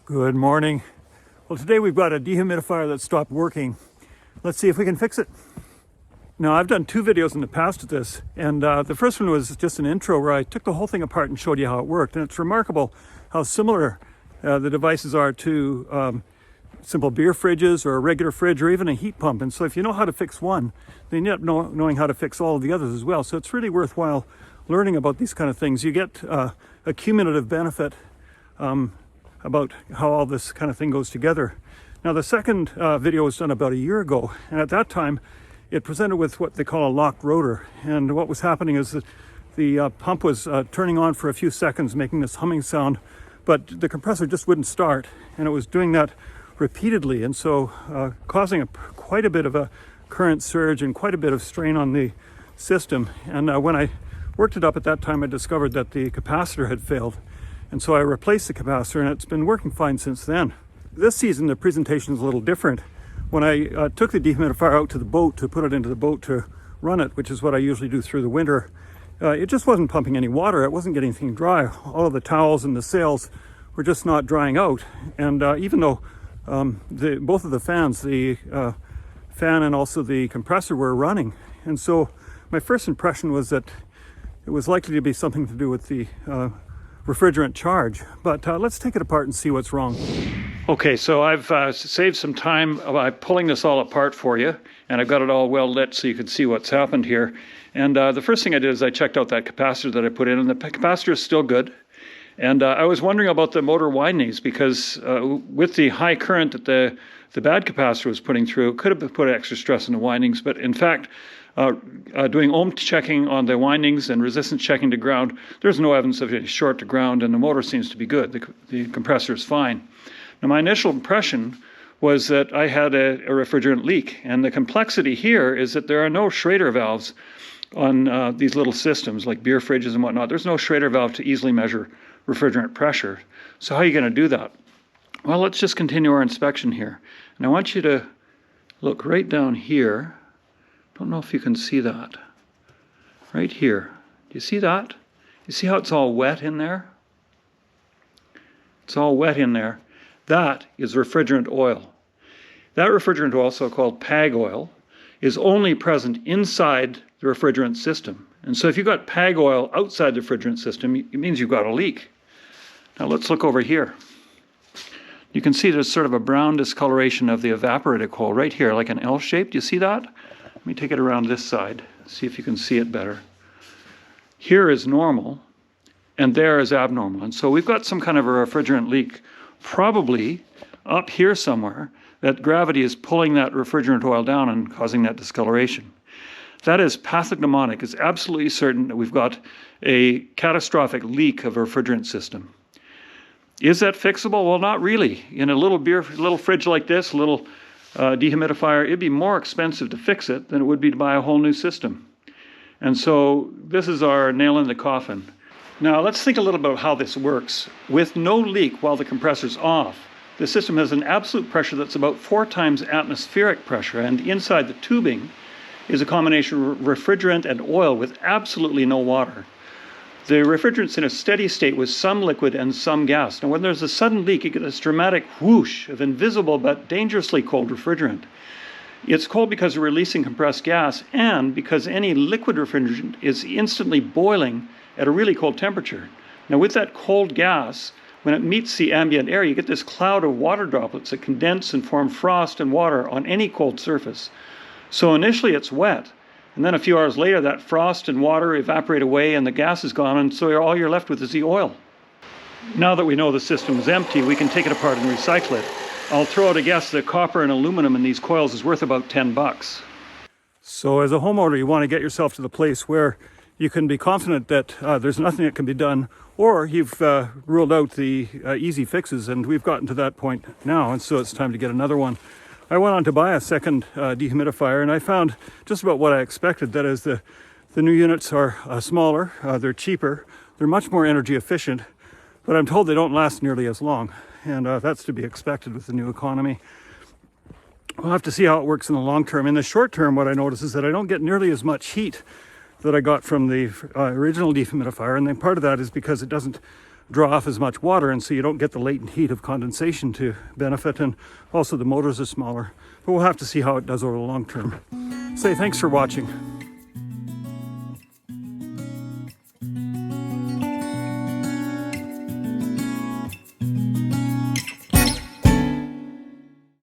Good morning. Well, today we've got a dehumidifier that stopped working. Let's see if we can fix it. Now, I've done two videos in the past of this, and the first one was just an intro where I took the whole thing apart and showed you how it worked. And it's remarkable how similar the devices are to simple beer fridges or a regular fridge or even a heat pump. And so if you know how to fix one, then you end up knowing how to fix all of the others as well. So it's really worthwhile learning about these kind of things. You get a cumulative benefit about how all this kind of thing goes together. Now, the second video was done about a year ago, and at that time it presented with what they call a locked rotor. And what was happening is that the pump was turning on for a few seconds, making this humming sound, but the compressor just wouldn't start, and it was doing that repeatedly, and so causing quite a bit of a current surge and quite a bit of strain on the system. And when I worked it up at that time, I discovered that the capacitor had failed. And so I replaced the capacitor, and it's been working fine since then. This season, the presentation is a little different. When I took the dehumidifier out to the boat to put it into the boat to run it, which is what I usually do through the winter, it just wasn't pumping any water. It wasn't getting anything dry. All of the towels and the sails were just not drying out. And even though both of the fans, the fan and also the compressor, were running. And so my first impression was that it was likely to be something to do with the refrigerant charge, but let's take it apart and see what's wrong. Okay, so I've saved some time by pulling this all apart for you, and I've got it all well lit so you can see what's happened here. And the first thing I did is I checked out that capacitor that I put in, and the capacitor is still good. And I was wondering about the motor windings, because with the high current that the bad capacitor was putting through, it could have put extra stress on the windings, but in fact, doing ohm checking on the windings and resistance checking to ground, there's no evidence of any short to ground, and the motor seems to be good. The compressor is fine. Now, my initial impression was that I had a refrigerant leak, and the complexity here is that there are no Schrader valves on these little systems like beer fridges and whatnot. There's no Schrader valve to easily measure refrigerant pressure. So how are you going to do that? Well, let's just continue our inspection here. And I want you to look right down here. Don't know if you can see that. Right here. Do you see that? You see how it's all wet in there? It's all wet in there. That is refrigerant oil. That refrigerant oil, so-called PAG oil, is only present inside the refrigerant system. And so if you've got PAG oil outside the refrigerant system, it means you've got a leak. Now let's look over here. You can see there's sort of a brown discoloration of the evaporated coal right here, like an L shape. Do you see that? Let me take it around this side, see if you can see it better. Here is normal, and there is abnormal. And so we've got some kind of a refrigerant leak, probably up here somewhere, that gravity is pulling that refrigerant oil down and causing that discoloration. That is pathognomonic. It's absolutely certain that we've got a catastrophic leak of a refrigerant system. Is that fixable? Well, not really. In a little fridge like this, a little dehumidifier, it'd be more expensive to fix it than it would be to buy a whole new system. And so this is our nail in the coffin. Now let's think a little bit about how this works. With no leak while the compressor's off, the system has an absolute pressure that's about 4 times atmospheric pressure, and inside the tubing is a combination of refrigerant and oil with absolutely no water. The refrigerant's in a steady state with some liquid and some gas. Now, when there's a sudden leak, you get this dramatic whoosh of invisible but dangerously cold refrigerant. It's cold because we're releasing compressed gas, and because any liquid refrigerant is instantly boiling at a really cold temperature. Now, with that cold gas, when it meets the ambient air, you get this cloud of water droplets that condense and form frost and water on any cold surface. So initially it's wet, and then a few hours later that frost and water evaporate away and the gas is gone, and so all you're left with is the oil. Now that we know the system is empty, we can take it apart and recycle it. I'll throw out a guess that copper and aluminum in these coils is worth about $10. So as a homeowner, you want to get yourself to the place where you can be confident that there's nothing that can be done, or you've ruled out the easy fixes, and we've gotten to that point now, and so it's time to get another one. I went on to buy a second dehumidifier, and I found just about what I expected. That is, the new units are smaller, they're cheaper, they're much more energy efficient, but I'm told they don't last nearly as long, and that's to be expected with the new economy. We'll have to see how it works in the long term. In the short term, what I notice is that I don't get nearly as much heat that I got from the original dehumidifier, and then part of that is because it doesn't draw off as much water, and so you don't get the latent heat of condensation to benefit, and also the motors are smaller. But we'll have to see how it does over the long term. Say thanks for watching.